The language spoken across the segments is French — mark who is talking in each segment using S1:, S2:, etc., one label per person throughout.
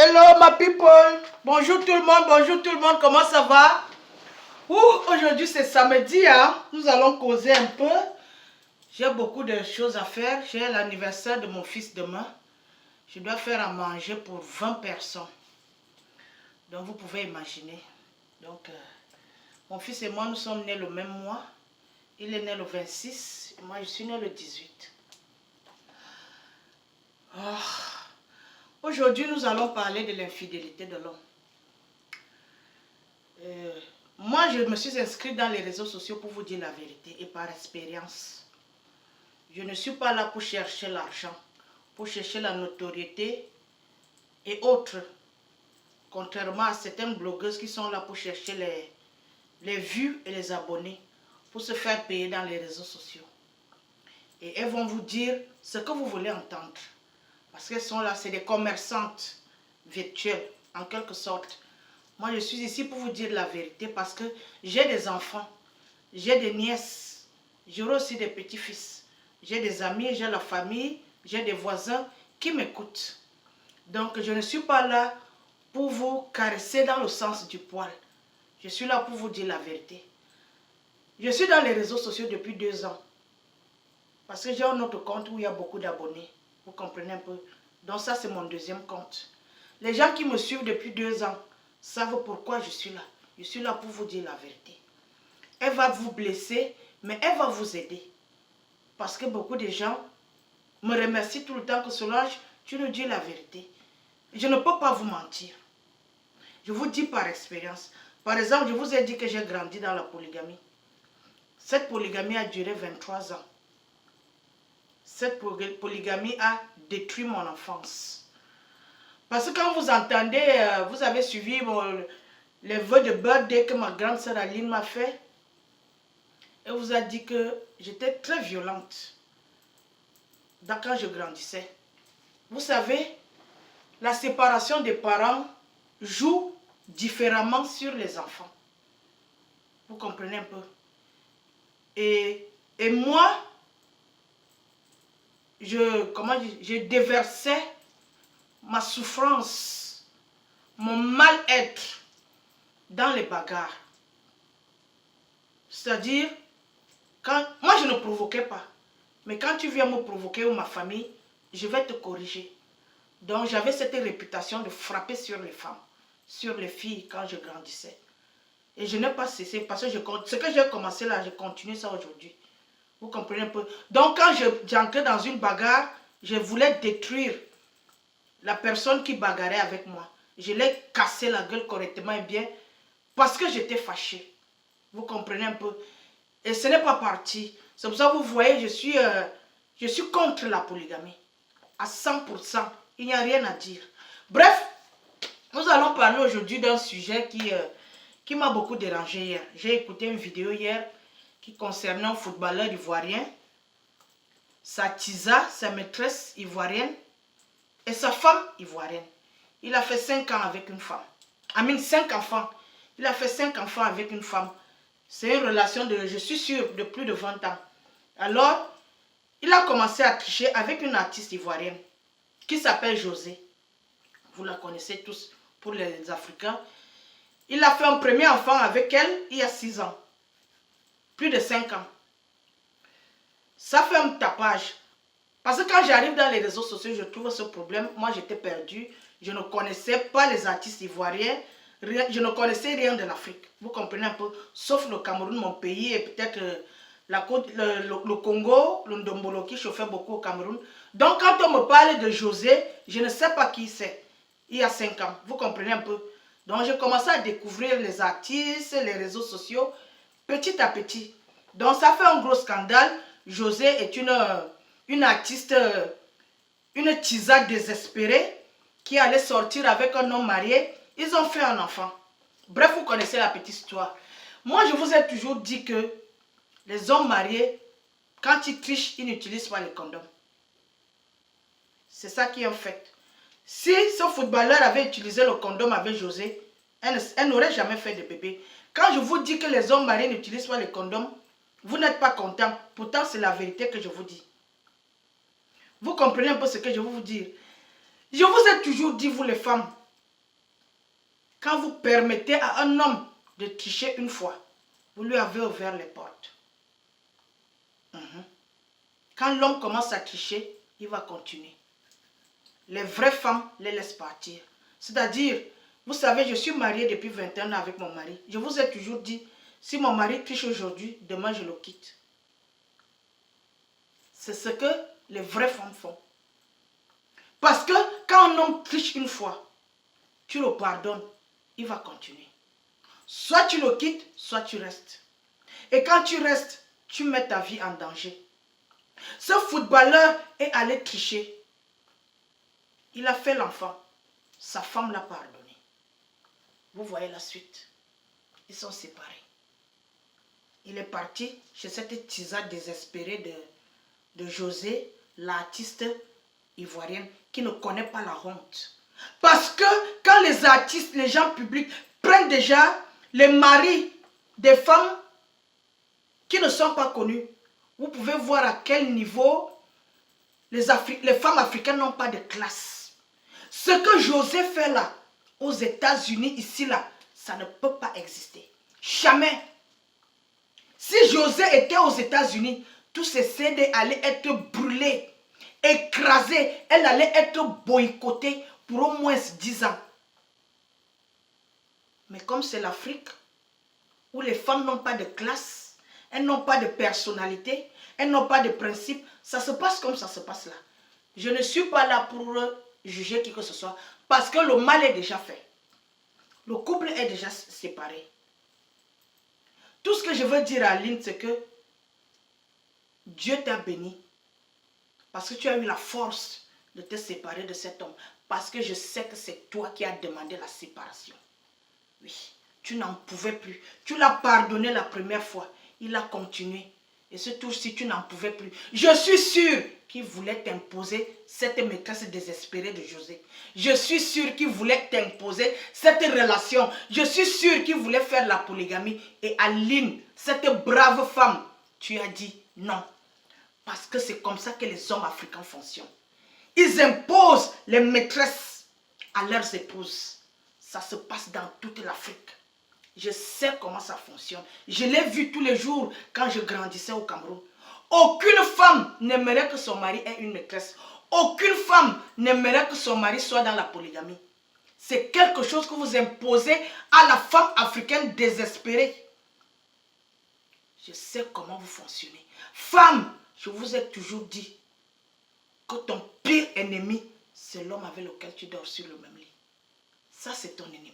S1: Hello my people, bonjour tout le monde, comment ça va? Aujourd'hui c'est samedi, hein? Nous allons causer un peu. J'ai beaucoup de choses à faire, j'ai l'anniversaire de mon fils demain. Je dois faire à manger pour 20 personnes. Donc vous pouvez imaginer. Donc mon fils et moi nous sommes nés le même mois. Il est né le 26, et moi je suis né le 18. Aujourd'hui, nous allons parler de l'infidélité de l'homme. Moi, je me suis inscrite dans les réseaux sociaux pour vous dire la vérité et par expérience. Je ne suis pas là pour chercher l'argent, pour chercher la notoriété et autres. Contrairement à certaines blogueuses qui sont là pour chercher les vues et les abonnés, pour se faire payer dans les réseaux sociaux. Et elles vont vous dire ce que vous voulez entendre. Parce qu'elles sont là, c'est des commerçantes virtuelles, en quelque sorte. Moi, je suis ici pour vous dire la vérité parce que j'ai des enfants, j'ai des nièces, j'aurai aussi des petits-fils. J'ai des amis, j'ai la famille, j'ai des voisins qui m'écoutent. Donc, je ne suis pas là pour vous caresser dans le sens du poil. Je suis là pour vous dire la vérité. Je suis dans les réseaux sociaux depuis 2 ans. Parce que j'ai un autre compte où il y a beaucoup d'abonnés. Vous comprenez un peu? Donc ça, c'est mon deuxième compte. Les gens qui me suivent depuis 2 ans savent pourquoi je suis là. Je suis là pour vous dire la vérité. Elle va vous blesser, mais elle va vous aider. Parce que beaucoup de gens me remercient tout le temps que Solange, tu nous dis la vérité. Je ne peux pas vous mentir. Je vous dis par expérience. Par exemple, je vous ai dit que j'ai grandi dans la polygamie. Cette polygamie a duré 23 ans. Cette polygamie a détruit mon enfance. Parce que quand vous entendez, vous avez suivi les vœux de birthday que ma grande sœur Aline m'a fait, elle vous a dit que j'étais très violente quand je grandissais. Vous savez, la séparation des parents joue différemment sur les enfants. Vous comprenez un peu? Et moi, je déversais ma souffrance, mon mal-être dans les bagarres. C'est-à-dire, moi je ne provoquais pas, mais quand tu viens me provoquer ou ma famille, je vais te corriger. Donc j'avais cette réputation de frapper sur les femmes, sur les filles quand je grandissais. Et je n'ai pas cessé parce que ce que j'ai commencé là, je continue ça aujourd'hui. Vous comprenez un peu? Donc quand j'entrais dans une bagarre, je voulais détruire la personne qui bagarrait avec moi. Je l'ai cassé la gueule correctement et bien parce que j'étais fâchée. Vous comprenez un peu? Et ce n'est pas parti. C'est pour ça que vous voyez, je suis contre la polygamie. À 100%. Il n'y a rien à dire. Bref, nous allons parler aujourd'hui d'un sujet qui m'a beaucoup dérangé hier. J'ai écouté une vidéo hier qui concernait un footballeur ivoirien, sa tisa, sa maîtresse ivoirienne et sa femme ivoirienne. Il a fait 5 ans avec une femme. 5 enfants. Il a fait 5 enfants avec une femme. C'est une relation de, je suis sûre, de plus de 20 ans. Alors, il a commencé à tricher avec une artiste ivoirienne qui s'appelle José. Vous la connaissez tous pour les Africains. Il a fait un premier enfant avec elle il y a 6 ans. Plus de 5 ans. Ça fait un tapage. Parce que quand j'arrive dans les réseaux sociaux, je trouve ce problème. Moi, j'étais perdue. Je ne connaissais pas les artistes ivoiriens. Je ne connaissais rien de l'Afrique. Vous comprenez un peu? Sauf le Cameroun, mon pays, et peut-être le Congo, le Ndombolo qui chauffait beaucoup au Cameroun. Donc, quand on me parle de José, je ne sais pas qui c'est. Il y a 5 ans. Vous comprenez un peu? Donc, j'ai commencé à découvrir les artistes, les réseaux sociaux, petit à petit. Donc, ça fait un gros scandale. José est une artiste, une tisa désespérée qui allait sortir avec un homme marié. Ils ont fait un enfant. Bref, vous connaissez la petite histoire. Moi, je vous ai toujours dit que les hommes mariés, quand ils trichent, ils n'utilisent pas les condoms. C'est ça qui est en fait. Si ce footballeur avait utilisé le condom avec José, elle n'aurait jamais fait de bébé. Quand je vous dis que les hommes mariés n'utilisent pas les condoms, vous n'êtes pas content. Pourtant, c'est la vérité que je vous dis. Vous comprenez un peu ce que je veux vous dire. Je vous ai toujours dit, vous les femmes, Quand vous permettez à un homme de tricher une fois, vous lui avez ouvert les portes. Quand l'homme commence à tricher, il va continuer. Les vraies femmes les laissent partir. C'est-à-dire, vous savez, je suis mariée depuis 21 ans avec mon mari. Je vous ai toujours dit, si mon mari triche aujourd'hui, demain je le quitte. C'est ce que les vraies femmes font. Parce que quand un homme triche une fois, tu le pardonnes, il va continuer. Soit tu le quittes, soit tu restes. Et quand tu restes, tu mets ta vie en danger. Ce footballeur est allé tricher. Il a fait l'enfant. Sa femme l'a pardonné. Vous voyez la suite. Ils sont séparés. Il est parti chez cette tisane désespérée de José, l'artiste ivoirienne, qui ne connaît pas la honte. Parce que quand les artistes, les gens publics prennent déjà les maris des femmes qui ne sont pas connues, vous pouvez voir à quel niveau les femmes africaines n'ont pas de classe. Ce que José fait là, aux États-Unis, ici là, ça ne peut pas exister. Jamais. Si José était aux États-Unis, tous ces CD allaient être brûlés, écrasés, elle allait être boycottée pour au moins 10 ans. Mais comme c'est l'Afrique, où les femmes n'ont pas de classe, elles n'ont pas de personnalité, elles n'ont pas de principe, ça se passe comme ça se passe là. Je ne suis pas là pour juger qui que ce soit, parce que le mal est déjà fait. Le couple est déjà séparé. Tout ce que je veux dire à Aline, c'est que Dieu t'a béni. Parce que tu as eu la force de te séparer de cet homme. Parce que je sais que c'est toi qui as demandé la séparation. Oui, tu n'en pouvais plus. Tu l'as pardonné la première fois. Il a continué. Et ce tour-ci, tu n'en pouvais plus. Je suis sûre qu'il voulait t'imposer cette maîtresse désespérée de José. Je suis sûre qu'il voulait t'imposer cette relation. Je suis sûre qu'il voulait faire la polygamie. Et Aline, cette brave femme, tu as dit non. Parce que c'est comme ça que les hommes africains fonctionnent. Ils imposent les maîtresses à leurs épouses. Ça se passe dans toute l'Afrique. Je sais comment ça fonctionne. Je l'ai vu tous les jours quand je grandissais au Cameroun. Aucune femme n'aimerait que son mari ait une maîtresse. Aucune femme n'aimerait que son mari soit dans la polygamie. C'est quelque chose que vous imposez à la femme africaine désespérée. Je sais comment vous fonctionnez. Femme, je vous ai toujours dit que ton pire ennemi, c'est l'homme avec lequel tu dors sur le même lit. Ça, c'est ton ennemi.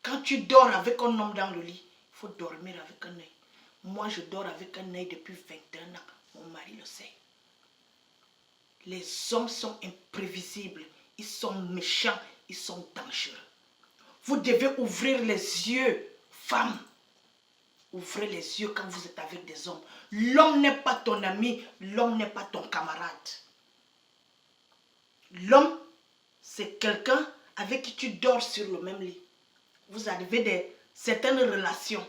S1: Quand tu dors avec un homme dans le lit, il faut dormir avec un œil. Moi, je dors avec un œil depuis 21 ans. Mon mari le sait. Les hommes sont imprévisibles. Ils sont méchants. Ils sont dangereux. Vous devez ouvrir les yeux, femmes. Ouvrez les yeux quand vous êtes avec des hommes. L'homme n'est pas ton ami. L'homme n'est pas ton camarade. L'homme, c'est quelqu'un avec qui tu dors sur le même lit. Vous avez certaines relations.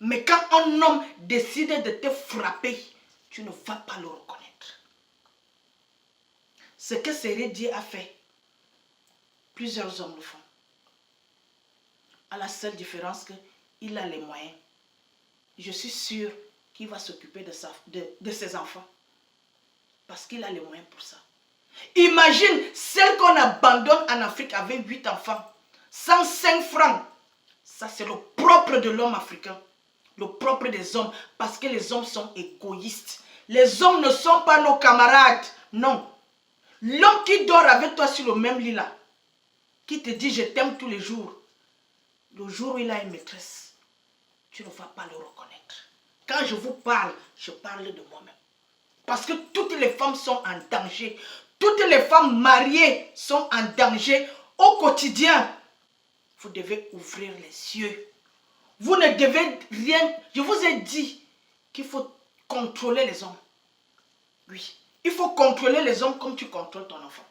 S1: Mais quand un homme décide de te frapper, tu ne vas pas le reconnaître. Ce que Sérédié a fait, plusieurs hommes le font. À la seule différence qu'il a les moyens. Je suis sûre qu'il va s'occuper de ses enfants. Parce qu'il a les moyens pour ça. Imagine celle qu'on abandonne en Afrique avec 8 enfants. 105 francs. Ça, c'est le propre de l'homme africain. Le propre des hommes. Parce que les hommes sont égoïstes. Les hommes ne sont pas nos camarades. Non. L'homme qui dort avec toi sur le même lit là, qui te dit je t'aime tous les jours, le jour où il a une maîtresse, tu ne vas pas le reconnaître. Quand je vous parle, je parle de moi-même. Parce que toutes les femmes sont en danger. Toutes les femmes mariées sont en danger au quotidien. Vous devez ouvrir les yeux. Vous ne devez rien... Je vous ai dit qu'il faut contrôler les hommes. Oui. Il faut contrôler les hommes comme tu contrôles ton enfant.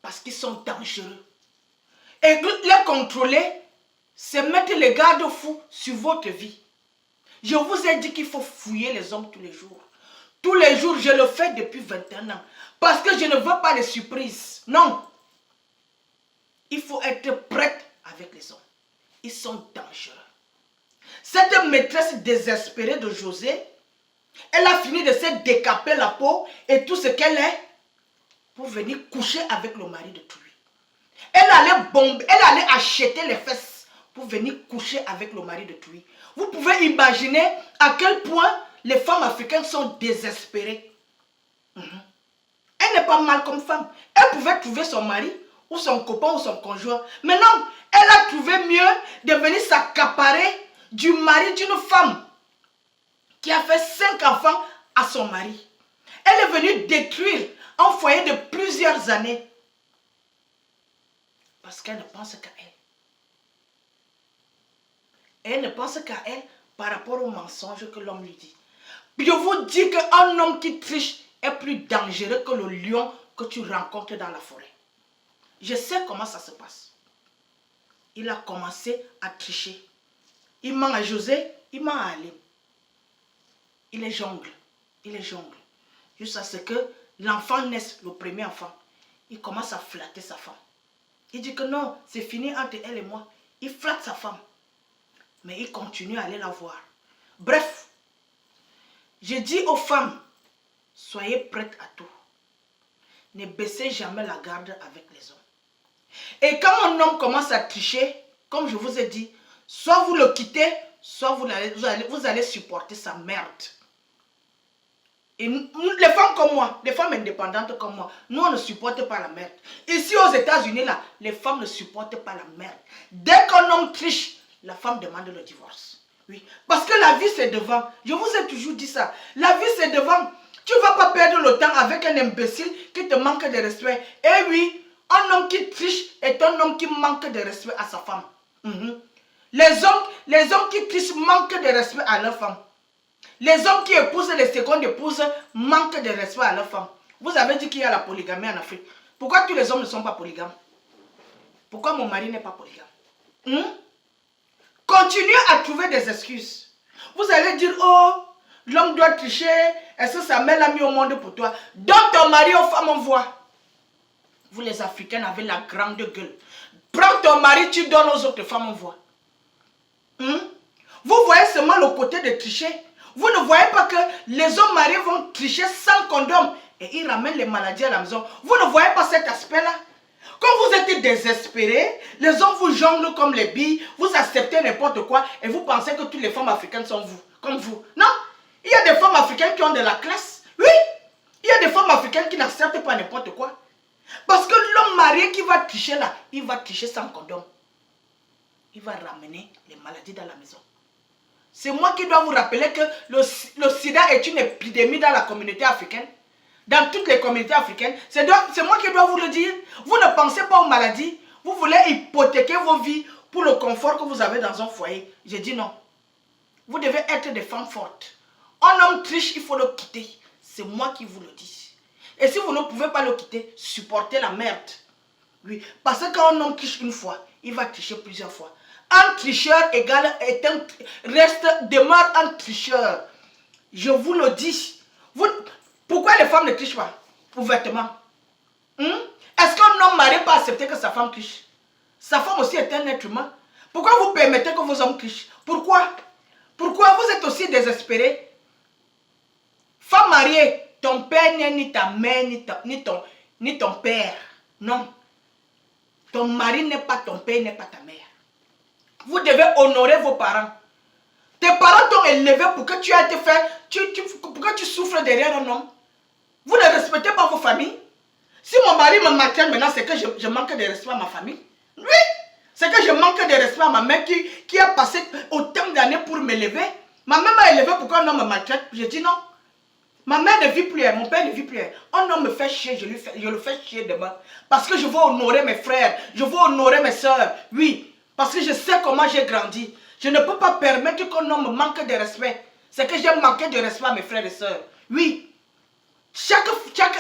S1: Parce qu'ils sont dangereux. Et les contrôler, c'est mettre les garde-fous sur votre vie. Je vous ai dit qu'il faut fouiller les hommes tous les jours. Tous les jours, je le fais depuis 21 ans. Parce que je ne veux pas de surprises. Non. Il faut être prête à avec les hommes. Ils sont dangereux. Cette maîtresse désespérée de José, elle a fini de se décaper la peau et tout ce qu'elle est pour venir coucher avec le mari de Touy. Elle allait acheter les fesses pour venir coucher avec le mari de Touy. Vous pouvez imaginer à quel point les femmes africaines sont désespérées. Elle n'est pas mal comme femme. Elle pouvait trouver son mari ou son copain ou son conjoint. Mais non, elle a trouvé mieux de venir s'accaparer du mari d'une femme qui a fait 5 enfants à son mari. Elle est venue détruire un foyer de plusieurs années parce qu'elle ne pense qu'à elle. Elle ne pense qu'à elle par rapport au mensonge que l'homme lui dit. Je vous dis qu'un homme qui triche est plus dangereux que le lion que tu rencontres dans la forêt. Je sais comment ça se passe. Il a commencé à tricher. Il ment à José, il ment à Alim. Il est jongle. Jusqu'à ce que l'enfant naisse, le premier enfant. Il commence à flatter sa femme. Il dit que non, c'est fini entre elle et moi. Il flatte sa femme. Mais il continue à aller la voir. Bref, je dis aux femmes, soyez prêtes à tout. Ne baissez jamais la garde avec les hommes. Et quand un homme commence à tricher, comme je vous ai dit, soit vous le quittez, soit vous allez supporter sa merde. Et les femmes comme moi, les femmes indépendantes comme moi, nous on ne supporte pas la merde. Ici aux États-Unis, là, les femmes ne supportent pas la merde. Dès qu'un homme triche, la femme demande le divorce. Oui, parce que la vie c'est devant. Je vous ai toujours dit ça. La vie c'est devant. Tu ne vas pas perdre le temps avec un imbécile qui te manque de respect. Et oui, un homme qui triche est un homme qui manque de respect à sa femme. Les hommes qui trichent manquent de respect à leur femme. Les hommes qui épousent les secondes épouses manquent de respect à leur femme. Vous avez dit qu'il y a la polygamie en Afrique. Pourquoi tous les hommes ne sont pas polygames? Pourquoi mon mari n'est pas polygame? Continuez à trouver des excuses. Vous allez dire, oh, l'homme doit tricher. Est-ce que sa mère l'a mis au monde pour toi? Donne ton mari aux femmes en voie. Vous les Africains avez la grande gueule. Prends ton mari, tu donnes aux autres femmes en voie. Vous voyez seulement le côté de tricher. Vous ne voyez pas que les hommes mariés vont tricher sans condom et ils ramènent les maladies à la maison. Vous ne voyez pas cet aspect-là? Quand vous êtes désespérés, les hommes vous jonglent comme les billes, vous acceptez n'importe quoi et vous pensez que toutes les femmes africaines sont comme vous. Non, il y a des femmes africaines qui ont de la classe. Oui, il y a des femmes africaines qui n'acceptent pas n'importe quoi. Parce que l'homme marié qui va tricher là, il va tricher sans condom. Il va ramener les maladies dans la maison. C'est moi qui dois vous rappeler que le sida est une épidémie dans la communauté africaine. Dans toutes les communautés africaines. C'est moi qui dois vous le dire. Vous ne pensez pas aux maladies. Vous voulez hypothéquer vos vies pour le confort que vous avez dans un foyer. J'ai dit non. Vous devez être des femmes fortes. Un homme triche, il faut le quitter. C'est moi qui vous le dis. Et si vous ne pouvez pas le quitter, supportez la merde. Oui, parce que quand un homme triche une fois, il va tricher plusieurs fois. Un tricheur demeure un tricheur. Je vous le dis. Pourquoi les femmes ne trichent pas ouvertement? Est-ce qu'un homme marié peut accepter que sa femme triche? Sa femme aussi est un être humain. Pourquoi vous permettez que vos hommes trichent? Pourquoi? Pourquoi vous êtes aussi désespérés? Femme mariée, ton père n'est ni ta mère, ni ton père. Non. Ton mari n'est pas ton père, n'est pas ta mère. Vous devez honorer vos parents. Tes parents t'ont élevé pour que tu aies été fait, pour que tu souffres derrière un homme. Vous ne respectez pas vos familles. Si mon mari me maltraite maintenant, c'est que je manque de respect à ma famille. Oui, c'est que je manque de respect à ma mère qui a passé autant d'années pour m'élever. Ma mère m'a élevé pour qu'un homme me maltraite. J'ai dit non. Ma mère ne vit plus, mon père ne vit plus. Un homme me fait chier, je le fais chier demain. Parce que je veux honorer mes frères, je veux honorer mes soeurs. Oui, parce que je sais comment j'ai grandi. Je ne peux pas permettre qu'un homme me manque de respect. C'est que j'ai manqué de respect à mes frères et sœurs. Oui. Chaque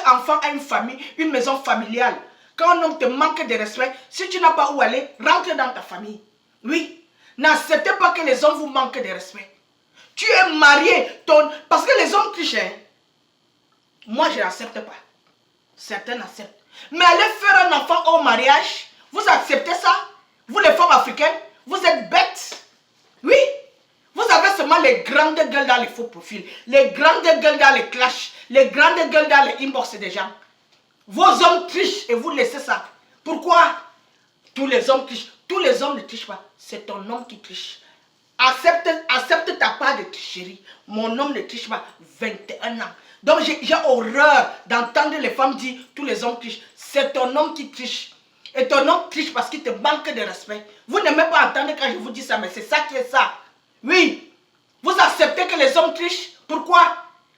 S1: enfant a une famille, une maison familiale. Quand un homme te manque de respect, si tu n'as pas où aller, rentre dans ta famille. Oui. N'acceptez pas que les hommes vous manquent de respect. Tu es marié. Parce que les hommes trichent. Moi, je n'accepte pas. Certains acceptent. Mais aller faire un enfant au mariage, vous acceptez ça? Vous les femmes africaines, vous êtes bêtes. Oui. Vous avez seulement les grandes gueules dans les faux profils, les grandes gueules dans les clashs, les grandes gueules dans les inbox des gens. Vos hommes trichent et vous laissez ça. Pourquoi? Tous les hommes trichent. Tous les hommes ne trichent pas. C'est ton homme qui triche. Accepte ta part de tricherie. Mon homme ne triche pas. 21 ans. Donc j'ai horreur d'entendre les femmes dire tous les hommes trichent. C'est ton homme qui triche. Et ton homme triche parce qu'il te manque de respect. Vous n'aimez pas entendre quand je vous dis ça, mais c'est ça qui est ça. Oui. Vous acceptez que les hommes trichent. Pourquoi?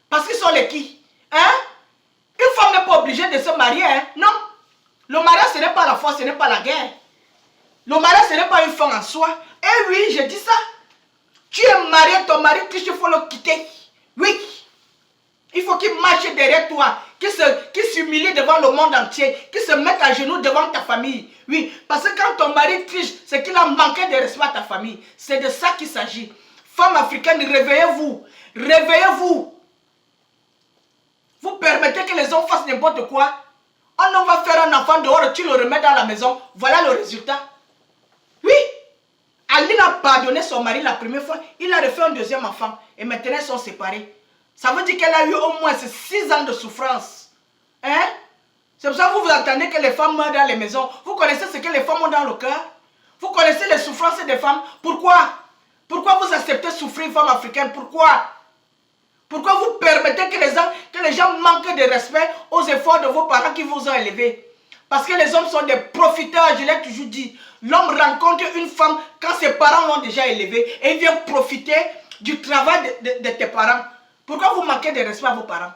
S1: Parce qu'ils sont les qui? Hein? Une femme n'est pas obligée de se marier. Hein? Non. Le mariage, ce n'est pas la foi, ce n'est pas la guerre. Le mariage, ce n'est pas une fin en soi. Eh oui, je dis ça. Tu es marié, ton mari triche, il faut le quitter. Oui. Il faut qu'il marche derrière toi, qu'il s'humilie devant le monde entier, qu'il se mette à genoux devant ta famille. Oui, parce que quand ton mari triche, c'est qu'il a manqué de respect à ta famille. C'est de ça qu'il s'agit. Femmes africaines, réveillez-vous. Réveillez-vous. Vous permettez que les hommes fassent n'importe quoi. Un homme va faire un enfant dehors, tu le remets dans la maison. Voilà le résultat. Oui. Aline a pardonné son mari la première fois. Il a refait un deuxième enfant. Et maintenant, ils sont séparés. Ça veut dire qu'elle a eu au moins 6 ans de souffrance. Hein? C'est pour ça que vous entendez que les femmes meurent dans les maisons. Vous connaissez ce que les femmes ont dans le cœur? Vous connaissez les souffrances des femmes? Pourquoi? Pourquoi vous acceptez souffrir, femmes africaines? Pourquoi? Pourquoi vous permettez que les gens manquent de respect aux efforts de vos parents qui vous ont élevés? Parce que les hommes sont des profiteurs, je l'ai toujours dit. L'homme rencontre une femme quand ses parents l'ont déjà élevée et il vient profiter du travail de tes parents. Pourquoi vous manquez de respect à vos parents?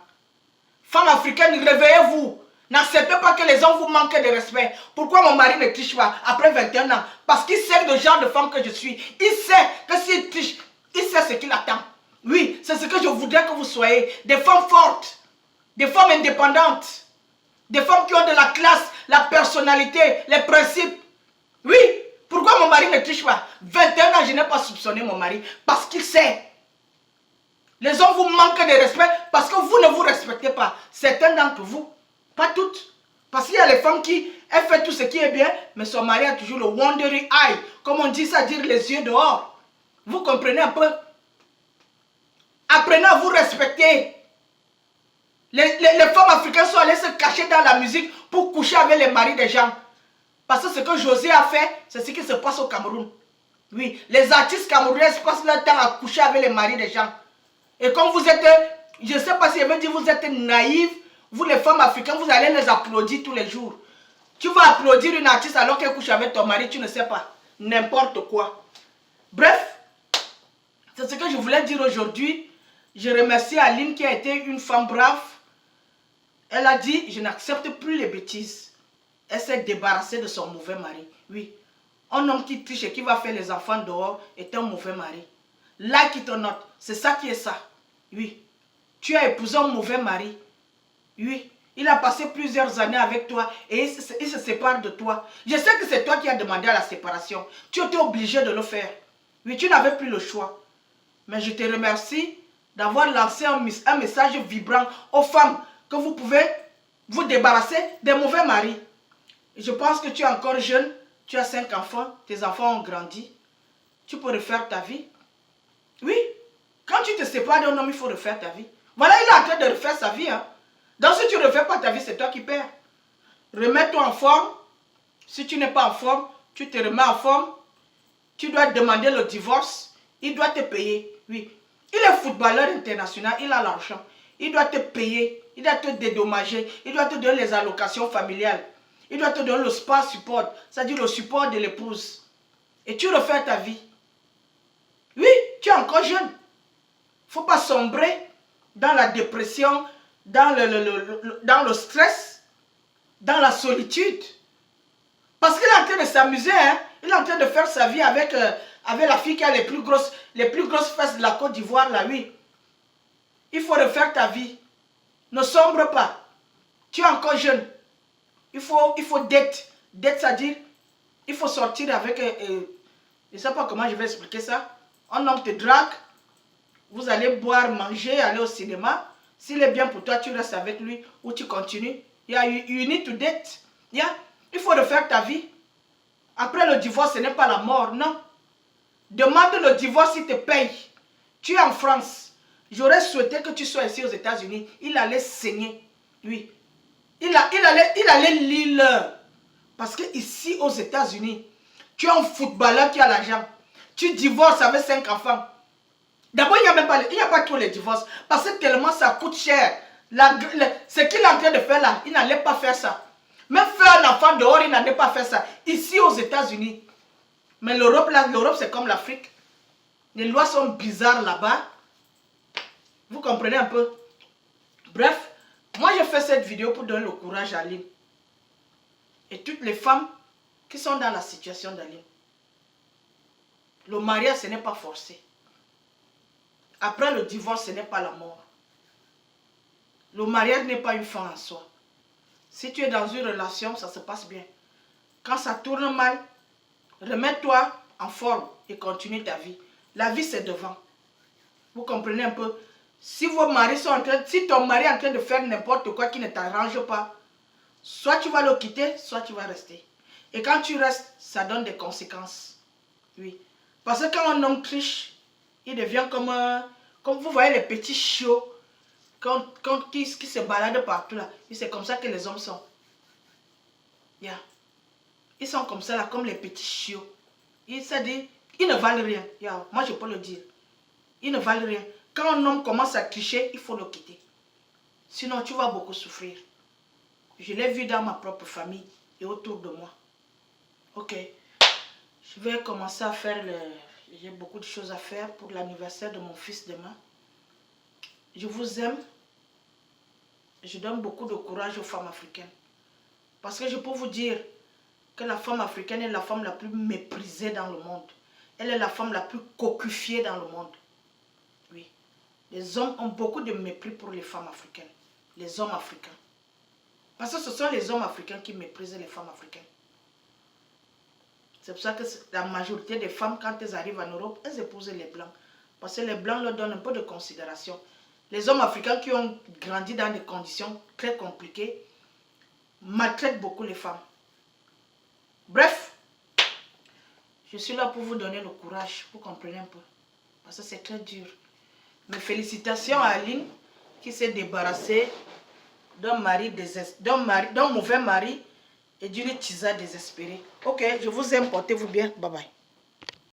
S1: Femmes africaines, réveillez-vous. N'acceptez pas que les hommes vous manquent de respect. Pourquoi mon mari ne triche pas après 21 ans? Parce qu'il sait le genre de femme que je suis. Il sait que s'il triche, il sait ce qu'il attend. Oui, c'est ce que je voudrais que vous soyez. Des femmes fortes, des femmes indépendantes, des femmes qui ont de la classe, la personnalité, les principes. Oui, pourquoi mon mari ne triche pas? 21 ans, je n'ai pas soupçonné mon mari parce qu'il sait. Les hommes vous manquent de respect parce que vous ne vous respectez pas. Certains d'entre vous, pas toutes. Parce qu'il y a les femmes qui, elles font tout ce qui est bien, mais son mari a toujours le wandering eye. Comme on dit ça, dire les yeux dehors. Vous comprenez un peu? Apprenez à vous respecter. Les femmes africaines sont allées se cacher dans la musique pour coucher avec les maris des gens. Parce que ce que José a fait, c'est ce qui se passe au Cameroun. Oui, les artistes camerounais passent leur temps à coucher avec les maris des gens. Et comme vous êtes, je ne sais pas si je veux dire, vous êtes naïfs, vous les femmes africaines, vous allez les applaudir tous les jours. Tu vas applaudir une artiste alors qu'elle couche avec ton mari, tu ne sais pas. N'importe quoi. Bref, c'est ce que je voulais dire aujourd'hui. Je remercie Aline qui a été une femme brave. Elle a dit, je n'accepte plus les bêtises. Elle s'est débarrassée de son mauvais mari. Oui, un homme qui triche et qui va faire les enfants dehors est un mauvais mari. Like it or not, c'est ça qui est ça. Oui, tu as épousé un mauvais mari. Oui, il a passé plusieurs années avec toi et il se sépare de toi. Je sais que c'est toi qui as demandé à la séparation. Tu étais obligé de le faire. Oui, tu n'avais plus le choix. Mais je te remercie d'avoir lancé un message vibrant aux femmes que vous pouvez vous débarrasser des mauvais maris. Je pense que tu es encore jeune, tu as 5 enfants, tes enfants ont grandi. Tu peux refaire ta vie. Oui, quand tu te sépares d'un homme, il faut refaire ta vie. Voilà, il est en train de refaire sa vie. Hein. Donc si tu ne refais pas ta vie, c'est toi qui perds. Remets-toi en forme. Si tu n'es pas en forme, tu te remets en forme. Tu dois demander le divorce. Il doit te payer. Oui. Il est footballeur international, il a l'argent. Il doit te payer, il doit te dédommager, il doit te donner les allocations familiales. Il doit te donner le spa support, c'est-à-dire le support de l'épouse. Et tu refais ta vie. Oui, tu es encore jeune. Il ne faut pas sombrer dans la dépression, dans le stress, dans la solitude. Parce qu'il est en train de s'amuser, hein? Il est en train de faire sa vie avec la fille qui a les plus grosses fesses de la Côte d'Ivoire, là, oui. Il faut refaire ta vie. Ne sombre pas. Tu es encore jeune. Il faut date. Date, c'est-à-dire, il faut sortir avec... je ne sais pas comment je vais expliquer ça. Un homme te drague. Vous allez boire, manger, aller au cinéma. S'il est bien pour toi, tu restes avec lui ou tu continues. You need to date. Yeah? Il faut refaire ta vie. Après le divorce, ce n'est pas la mort, non. Demande le divorce, il te paye. Tu es en France. J'aurais souhaité que tu sois ici aux États-Unis. Il allait saigner, oui. Il allait lire l'heure. Parce que ici aux États-Unis, tu es un footballeur qui a l'argent. Tu divorces avec 5 enfants. D'abord, il n'y a pas trop les divorces. Parce que tellement ça coûte cher. Ce qu'il est en train de faire là, il n'allait pas faire ça. Même faire un enfant dehors, il n'allait pas faire ça. Ici aux États-Unis. Mais l'Europe, là, l'Europe c'est comme l'Afrique. Les lois sont bizarres là-bas. Vous comprenez un peu? Bref, moi j'ai fait cette vidéo pour donner le courage à Aline. Et toutes les femmes qui sont dans la situation d'Aline. Le mariage, ce n'est pas forcé. Après le divorce, ce n'est pas la mort. Le mariage n'est pas une fin en soi. Si tu es dans une relation, ça se passe bien. Quand ça tourne mal, remets-toi en forme et continue ta vie. La vie, c'est devant. Vous comprenez un peu? Si vos maris sont en train, si ton mari est en train de faire n'importe quoi qui ne t'arrange pas, soit tu vas le quitter, soit tu vas rester. Et quand tu restes, ça donne des conséquences. Oui. Parce que quand un homme triche, il devient comme vous voyez les petits chiots qui se baladent partout là. C'est comme ça que les hommes sont. Yeah. Ils sont comme ça là, comme les petits chiots. Ils ne valent rien. Yeah. Moi je peux le dire. Ils ne valent rien. Quand un homme commence à tricher, il faut le quitter. Sinon tu vas beaucoup souffrir. Je l'ai vu dans ma propre famille et autour de moi. Ok. Je vais commencer à faire j'ai beaucoup de choses à faire pour l'anniversaire de mon fils demain. Je vous aime. Je donne beaucoup de courage aux femmes africaines. Parce que je peux vous dire que la femme africaine est la femme la plus méprisée dans le monde. Elle est la femme la plus cocufiée dans le monde. Oui. Les hommes ont beaucoup de mépris pour les femmes africaines. Les hommes africains. Parce que ce sont les hommes africains qui méprisent les femmes africaines. C'est pour ça que la majorité des femmes, quand elles arrivent en Europe, elles épousent les blancs. Parce que les blancs leur donnent un peu de considération. Les hommes africains qui ont grandi dans des conditions très compliquées maltraitent beaucoup les femmes. Bref, je suis là pour vous donner le courage, vous comprenez un peu. Parce que c'est très dur. Mes félicitations à Aline qui s'est débarrassée d'un mauvais mari et d'une tisa désespérée. Ok, je vous aime, portez-vous bien. Bye bye.